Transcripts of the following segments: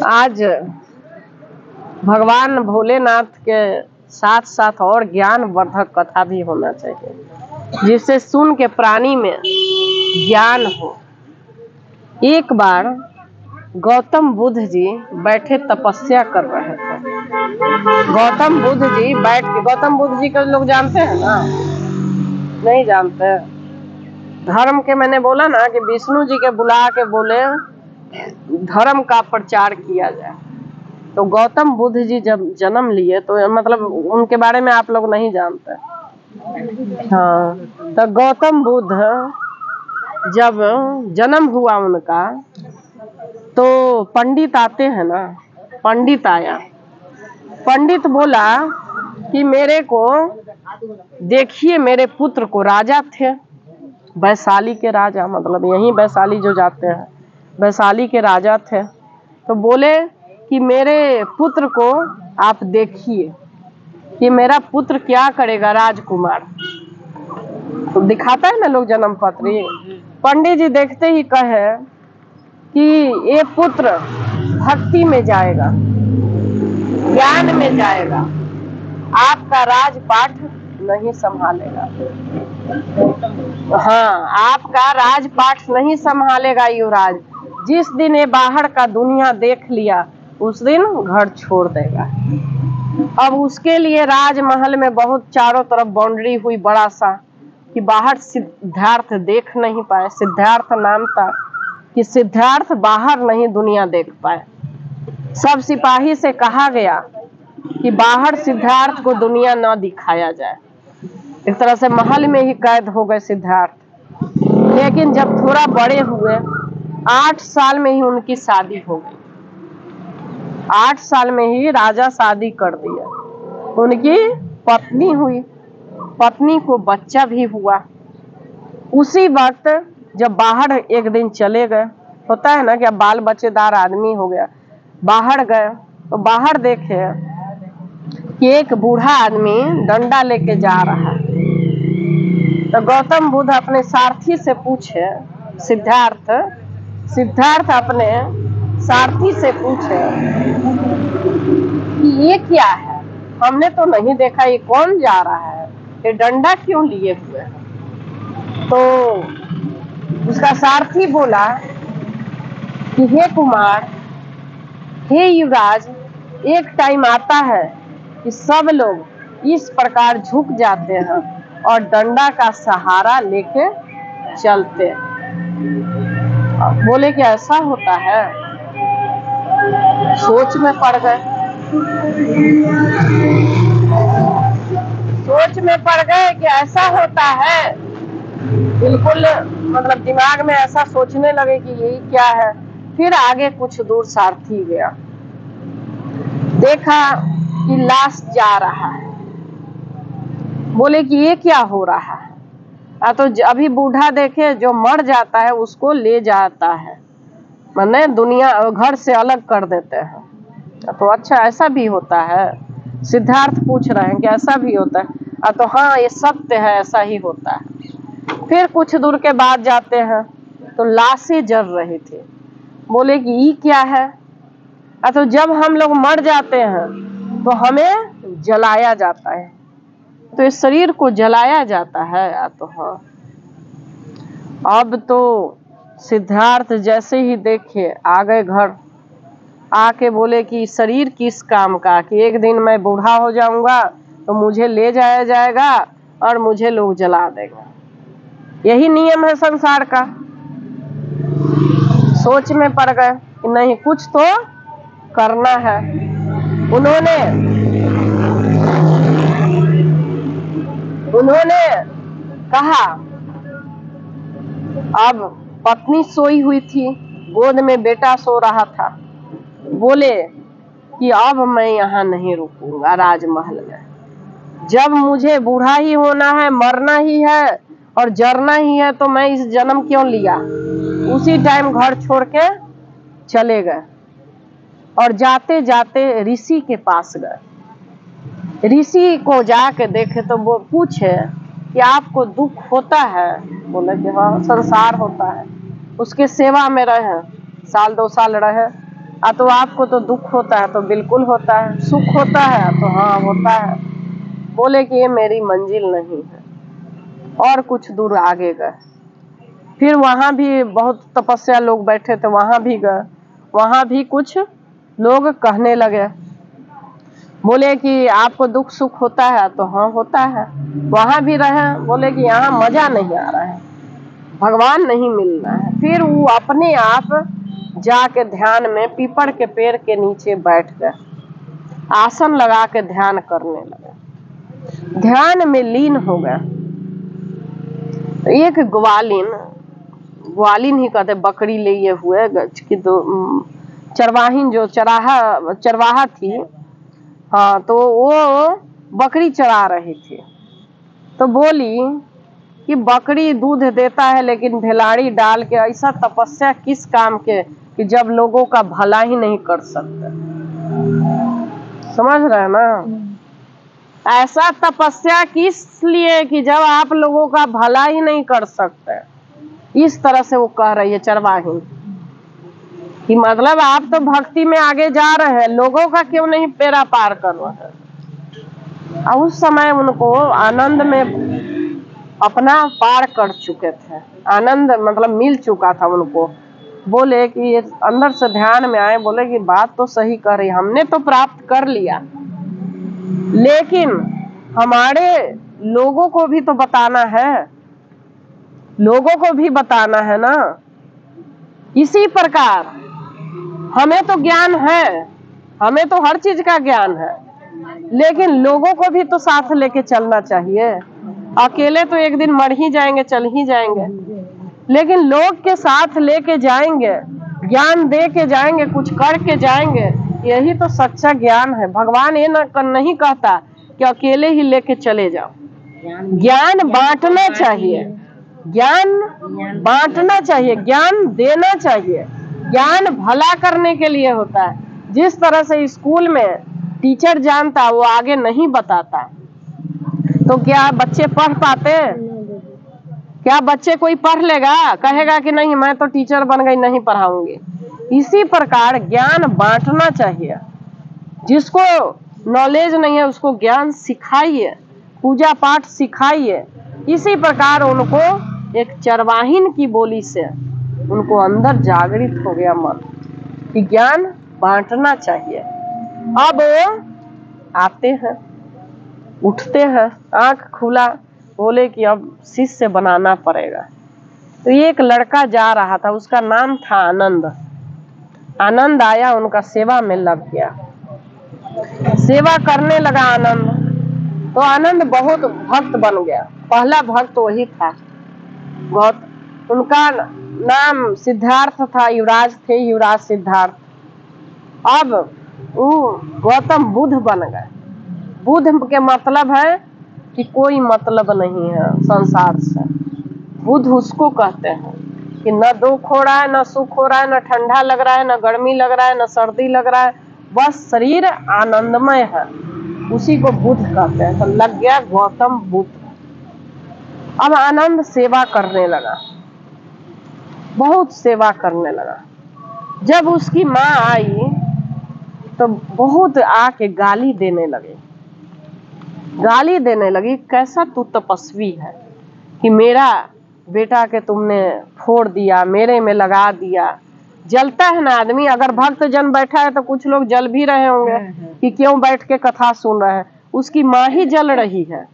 आज भगवान भोलेनाथ के साथ साथ और ज्ञानवर्धक कथा भी होना चाहिए, जिससे सुन के प्राणी में ज्ञान हो। एक बार गौतम बुद्ध जी बैठे तपस्या कर रहे थे। गौतम बुद्ध जी बैठ के, गौतम बुद्ध जी को लोग जानते हैं ना? नहीं जानते? धर्म के, मैंने बोला ना कि विष्णु जी के बुला के बोले धर्म का प्रचार किया जाए। तो गौतम बुद्ध जी जब जन्म लिए तो मतलब उनके बारे में आप लोग नहीं जानते। हाँ, तो गौतम बुद्ध जब जन्म हुआ उनका, तो पंडित आते हैं ना, पंडित आया। पंडित बोला कि मेरे को देखिए, मेरे पुत्र को, राजा थे वैशाली के राजा, मतलब यहीं वैशाली जो जाते हैं, वैशाली के राजा थे। तो बोले कि मेरे पुत्र को आप देखिए कि मेरा पुत्र क्या करेगा, राजकुमार। तो दिखाता है ना लोग जन्म पत्री। पंडित जी देखते ही कहे कि ये पुत्र भक्ति में जाएगा, ज्ञान में जाएगा, आपका राजपाट नहीं संभालेगा। हाँ, आपका राजपाट नहीं संभालेगा युवराज। जिस दिन ये बाहर का दुनिया देख लिया उस दिन घर छोड़ देगा। अब उसके लिए राजमहल में बहुत चारों तरफ बाउंड्री हुई बड़ा सा, कि बाहर सिद्धार्थ देख नहीं पाए। सिद्धार्थ नाम था कि सिद्धार्थ बाहर नहीं दुनिया देख पाए। सब सिपाही से कहा गया कि बाहर सिद्धार्थ को दुनिया न दिखाया जाए। एक तरह से महल में ही कैद हो गए सिद्धार्थ। लेकिन जब थोड़ा बड़े हुए, 8 साल में ही उनकी शादी हो गई। 8 साल में ही राजा शादी कर दिया। उनकी पत्नी हुई, पत्नी को बच्चा भी हुआ। उसी वक्त जब बाहर एक दिन चले गए, होता है ना कि अब बाल बच्चेदार आदमी हो गया, बाहर गए तो बाहर देखे कि एक बूढ़ा आदमी डंडा लेके जा रहा है। तो गौतम बुद्ध अपने सारथी से पूछे, सिद्धार्थ अपने सारथी से पूछे कि ये क्या है, हमने तो नहीं देखा, ये कौन जा रहा है, ये डंडा क्यों लिए हुए? तो उसका सारथी बोला कि हे कुमार, हे युवराज, एक टाइम आता है कि सब लोग इस प्रकार झुक जाते हैं और डंडा का सहारा लेके चलते हैं। बोले कि ऐसा होता है? सोच में पड़ गए, कि ऐसा होता है। बिल्कुल मतलब दिमाग में ऐसा सोचने लगे कि यही क्या है। फिर आगे कुछ दूर सारथी गया, देखा कि लाश जा रहा है। बोले कि ये क्या हो रहा है? तो अभी बूढ़ा देखे जो मर जाता है उसको ले जाता है, माने दुनिया घर से अलग कर देते हैं। तो अच्छा, ऐसा भी होता है? सिद्धार्थ पूछ रहे हैं कि ऐसा भी होता है? तो हाँ, ये सत्य है, ऐसा ही होता है। फिर कुछ दूर के बाद जाते हैं तो लाशें जल रही थी। बोले कि ये क्या है? तो जब हम लोग मर जाते हैं तो हमें जलाया जाता है, तो इस शरीर को जलाया जाता है। तो हाँ, अब तो सिद्धार्थ जैसे ही देखे आ गए घर, आके बोले कि शरीर किस काम का, कि एक दिन मैं बूढ़ा हो जाऊंगा तो मुझे ले जाया जाएगा और मुझे लोग जला देगा। यही नियम है संसार का। सोच में पड़ गए कि नहीं, कुछ तो करना है। उन्होंने कहा, अब पत्नी सोई हुई थी, गोद में बेटा सो रहा था। बोले कि अब मैं यहाँ नहीं रुकूंगा राजमहल में। जब मुझे बूढ़ा ही होना है, मरना ही है और जरना ही है, तो मैं इस जन्म क्यों लिया? उसी टाइम घर छोड़ के चले गए और जाते जाते ऋषि के पास गए। ऋषि को जाके देखे तो वो पूछे कि आपको दुख होता है? बोले कि हाँ, संसार होता है। उसके सेवा में रहे, साल 2 साल रहे। तो आपको तो दुख होता है तो बिल्कुल होता है, सुख होता है तो हाँ होता है। बोले कि ये मेरी मंजिल नहीं है, और कुछ दूर आगे गए। फिर वहां भी बहुत तपस्या लोग बैठे थे, वहां भी गए। वहां भी कुछ लोग कहने लगे, बोले कि आपको दुख सुख होता है तो हाँ होता है। वहां भी रहे, बोले कि यहाँ मजा नहीं आ रहा है, भगवान नहीं मिल रहा है। फिर वो अपने आप जाके ध्यान में पीपल के पेड़ के नीचे बैठ गए, आसन लगा के ध्यान करने लगे, ध्यान में लीन हो गए। एक ग्वालिन ही कहते, बकरी लिए हुए कि तो चरवाहिन जो चरवाहा थी, हाँ, तो वो बकरी चरा रही थी। तो बोली कि बकरी दूध देता है लेकिन भेलाड़ी डाल के ऐसा तपस्या किस काम के कि जब लोगों का भला ही नहीं कर सकते। समझ रहे हैं ना? ऐसा तपस्या किस लिए कि जब आप लोगों का भला ही नहीं कर सकते। इस तरह से वो कह रही है चरवाही कि मतलब आप तो भक्ति में आगे जा रहे हैं, लोगों का क्यों नहीं बेड़ा पार कर रहे हैं। और उस समय उनको आनंद में अपना पार कर चुके थे, आनंद मतलब मिल चुका था उनको। बोले कि अंदर से ध्यान में आए, बोले कि बात तो सही कर रही, हमने तो प्राप्त कर लिया, लेकिन हमारे लोगों को भी तो बताना है, लोगों को भी बताना है ना। इसी प्रकार हमें तो ज्ञान है, हमें तो हर चीज का ज्ञान है, लेकिन लोगों को भी तो साथ लेके चलना चाहिए। अकेले तो एक दिन मर ही जाएंगे, चल ही जाएंगे, लेकिन लोग के साथ लेके जाएंगे, ज्ञान दे के जाएंगे, कुछ करके जाएंगे। यही तो सच्चा ज्ञान है। भगवान ये नहीं कहता कि अकेले ही लेके चले जाओ। ज्ञान बांटना चाहिए, ज्ञान बांटना चाहिए, ज्ञान देना चाहिए। ज्ञान भला करने के लिए होता है। जिस तरह से स्कूल में टीचर जानता वो आगे नहीं बताता, तो क्या बच्चे पढ़ पाते? क्या बच्चे कोई पढ़ लेगा? कहेगा कि नहीं मैं तो टीचर बन गई, नहीं पढ़ाऊंगी। इसी प्रकार ज्ञान बांटना चाहिए। जिसको नॉलेज नहीं है उसको ज्ञान सिखाइए, पूजा पाठ सिखाइए। इसी प्रकार उनको एक चरवाहिन की बोली से उनको अंदर जागृत हो गया मन कि ज्ञान बांटना चाहिए। अब आते हैं, उठते हैं, आंख खुला, बोले कि अब शिष्य बनाना पड़ेगा। तो एक लड़का जा रहा था, उसका नाम था आनंद। आनंद आया, उनका सेवा में लग गया, सेवा करने लगा आनंद। तो आनंद बहुत भक्त बन गया, पहला भक्त वही था। बहुत उनका नाम सिद्धार्थ था, युवराज थे, युवराज सिद्धार्थ। अब वो गौतम बुद्ध बन गए। बुद्ध के मतलब है कि कोई मतलब नहीं है संसार से। बुद्ध उसको कहते हैं कि न दुख हो रहा है, न सुख हो रहा है, न ठंडा लग रहा है, न गर्मी लग रहा है, न सर्दी लग रहा है, बस शरीर आनंदमय है, उसी को बुद्ध कहते हैं। तो लग गया गौतम बुद्ध। अब आनंद सेवा करने लगा, बहुत सेवा करने लगा। जब उसकी माँ आई तो बहुत आके गाली देने लगे, गाली देने लगी, कैसा तू तपस्वी है कि मेरा बेटा के तुमने फोड़ दिया, मेरे में लगा दिया। जलता है ना आदमी, अगर भक्त जन बैठा है तो कुछ लोग जल भी रहे होंगे कि क्यों बैठ के कथा सुन रहे हैं। उसकी माँ ही जल रही है,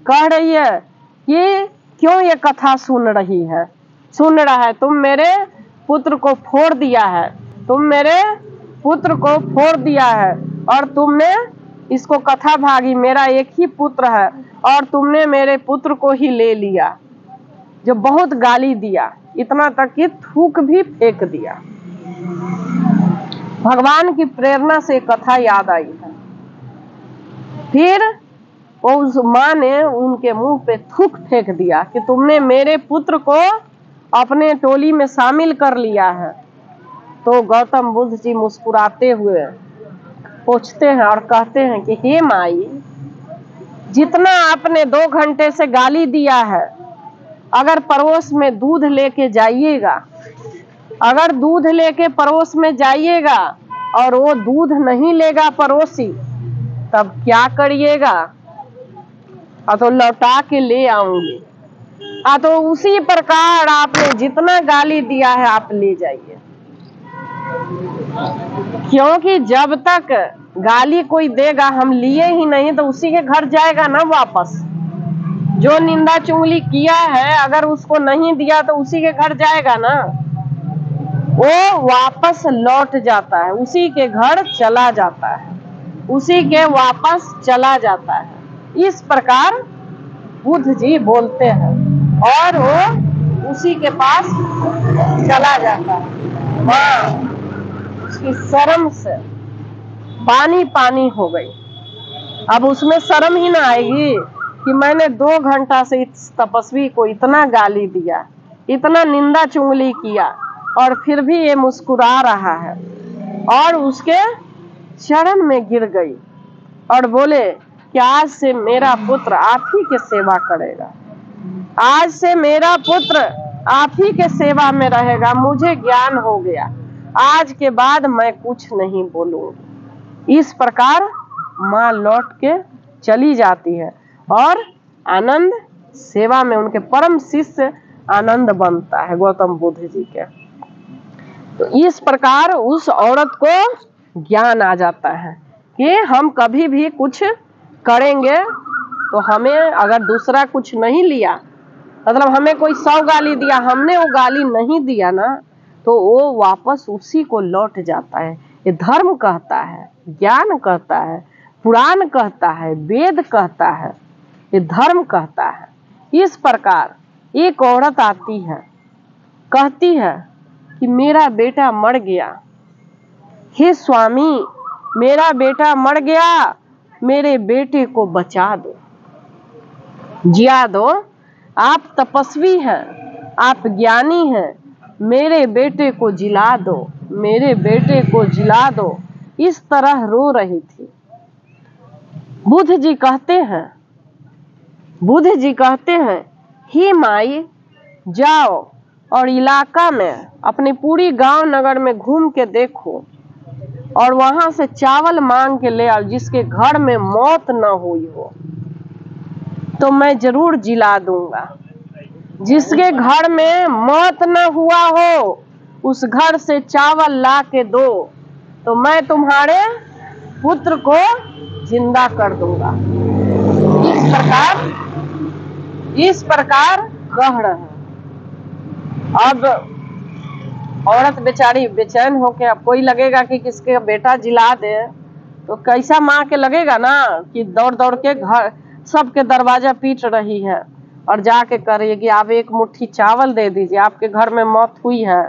कह रही है कि क्यों ये कथा सुन रही है, सुन रहा है, तुम मेरे पुत्र को फोड़ दिया है, तुम मेरे पुत्र को फोड़ दिया है, और तुमने इसको कथा भागी, मेरा एक ही पुत्र है और तुमने मेरे पुत्र को ही ले लिया। जो बहुत गाली दिया, इतना तक कि थूक भी फेंक दिया। भगवान की प्रेरणा से कथा याद आई है। फिर वो उस माँ ने उनके मुंह पे थूक फेंक दिया कि तुमने मेरे पुत्र को अपने टोली में शामिल कर लिया है। तो गौतम बुद्ध जी मुस्कुराते हुए पूछते हैं और कहते हैं कि हे माई, जितना आपने 2 घंटे से गाली दिया है, अगर पड़ोस में दूध लेके जाइएगा अगर दूध लेके पड़ोस में जाइएगा और वो दूध नहीं लेगा पड़ोसी, तब क्या करिएगा? तो लौटा के ले आऊंगी। तो उसी प्रकार आपने जितना गाली दिया है आप ले जाइए, क्योंकि जब तक गाली कोई देगा हम लिए ही नहीं तो उसी के घर जाएगा ना वापस। जो निंदा चुगली किया है अगर उसको नहीं दिया तो उसी के घर जाएगा ना, वो वापस लौट जाता है, उसी के घर चला जाता है, उसी के वापस चला जाता है। इस प्रकार बुद्ध जी बोलते हैं और वो उसी के पास चला जाता है। माँ उसकी शर्म से पानी पानी हो गई। अब उसमें शर्म ही ना आएगी कि मैंने 2 घंटा से इस तपस्वी को इतना गाली दिया, इतना निंदा चुगली किया और फिर भी ये मुस्कुरा रहा है। और उसके चरण में गिर गई और बोले कि आज से मेरा पुत्र आप ही के सेवा करेगा, आज से मेरा पुत्र आप ही के सेवा में रहेगा, मुझे ज्ञान हो गया, आज के बाद मैं कुछ नहीं बोलूंगी। इस प्रकार माँ लौट के चली जाती है और आनंद सेवा में उनके परम शिष्य आनंद बनता है गौतम बुद्ध जी के। तो इस प्रकार उस औरत को ज्ञान आ जाता है कि हम कभी भी कुछ करेंगे तो हमें अगर दूसरा कुछ नहीं लिया, मतलब हमें कोई 100 गाली दिया, हमने वो गाली नहीं दिया ना, तो वो वापस उसी को लौट जाता है। ये धर्म कहता है, ज्ञान कहता है, पुराण कहता है, वेद कहता है, ये धर्म कहता है। इस प्रकार एक औरत आती है, कहती है कि मेरा बेटा मर गया, हे स्वामी मेरा बेटा मर गया, मेरे बेटे को बचा दो, जिया दो। आप तपस्वी हैं, आप ज्ञानी हैं, मेरे बेटे को जिला दो, मेरे बेटे को जिला दो। इस तरह रो रही थी। बुद्ध जी कहते हैं हे माई जाओ और इलाका में अपनी पूरी गांव नगर में घूम के देखो और वहां से चावल मांग के ले आओ, जिसके घर में मौत न हुई हो तो मैं जरूर जिला दूंगा। जिसके घर में मौत न हुआ हो उस घर से चावल ला के दो तो मैं तुम्हारे पुत्र को जिंदा कर दूंगा। इस प्रकार कह रहे हैं। अब औरत बेचारी बेचैन होके, अब कोई लगेगा कि किसके बेटा जिला दे तो कैसा माँ के लगेगा ना कि दौड़ दौड़ के घर सबके दरवाजा पीट रही है और जाके कह रही है कि आप एक मुट्ठी चावल दे दीजिए, आपके घर में मौत हुई है।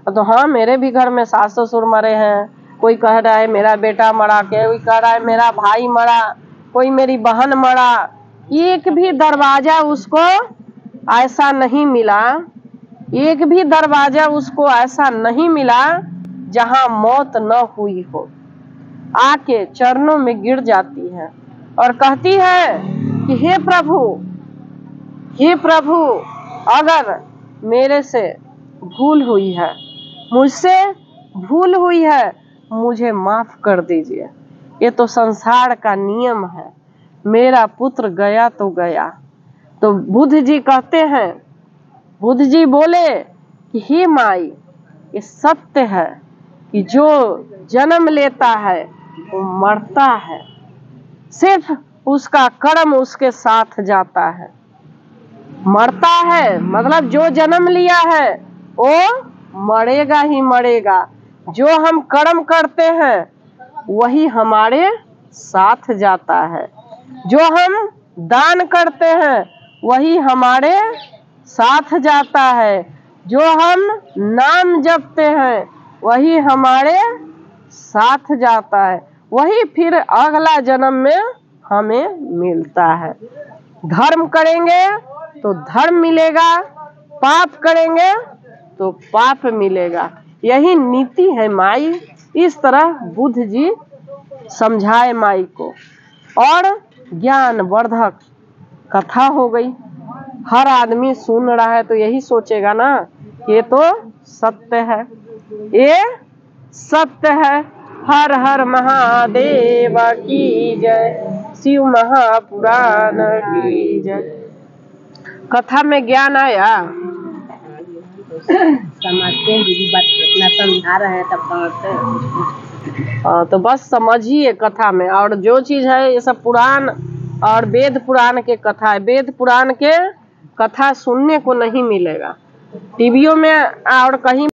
तो हाँ मेरे भी घर में सास ससुर मरे हैं, कोई कह रहा है मेरा बेटा मरा, कोई कह रहा है मेरा भाई मरा, कोई मेरी बहन मरा। एक भी दरवाजा उसको ऐसा नहीं मिला, एक भी दरवाजा उसको ऐसा नहीं मिला जहां मौत न हुई हो। आके चरणों में गिर जाती है और कहती है कि हे प्रभु अगर मेरे से भूल हुई है, मुझसे भूल हुई है, मुझे माफ कर दीजिए। ये तो संसार का नियम है, मेरा पुत्र गया तो गया। तो बुद्ध जी कहते हैं, बुद्ध जी बोले कि हे माई ये सत्य है कि जो जन्म लेता है वो मरता है, सिर्फ उसका कर्म उसके साथ जाता है। मरता है मतलब जो जन्म लिया है वो मरेगा ही मरेगा, जो हम कर्म करते हैं वही हमारे साथ जाता है, जो हम दान करते हैं वही हमारे साथ जाता है, जो हम नाम जपते हैं वही हमारे साथ जाता है, वही फिर अगला जन्म में हमें मिलता है। धर्म करेंगे तो धर्म मिलेगा, पाप करेंगे तो पाप मिलेगा, यही नीति है माई। इस तरह बुद्ध जी समझाए माई को और ज्ञान वर्धक कथा हो गई। हर आदमी सुन रहा है तो यही सोचेगा ना कि ये तो सत्य है, ये सत्य है। हर हर महादेव की जय, शिव महापुराण की जय। कथा में ज्ञान आया? समझते हैं दीदी, बात इतना समझा रहे हैं तब समझते हैं। तो बस समझिए कथा में। और जो चीज है ये सब पुराण और वेद पुराण के कथा है। वेद पुराण के कथा सुनने को नहीं मिलेगा टीवियों में और कहीं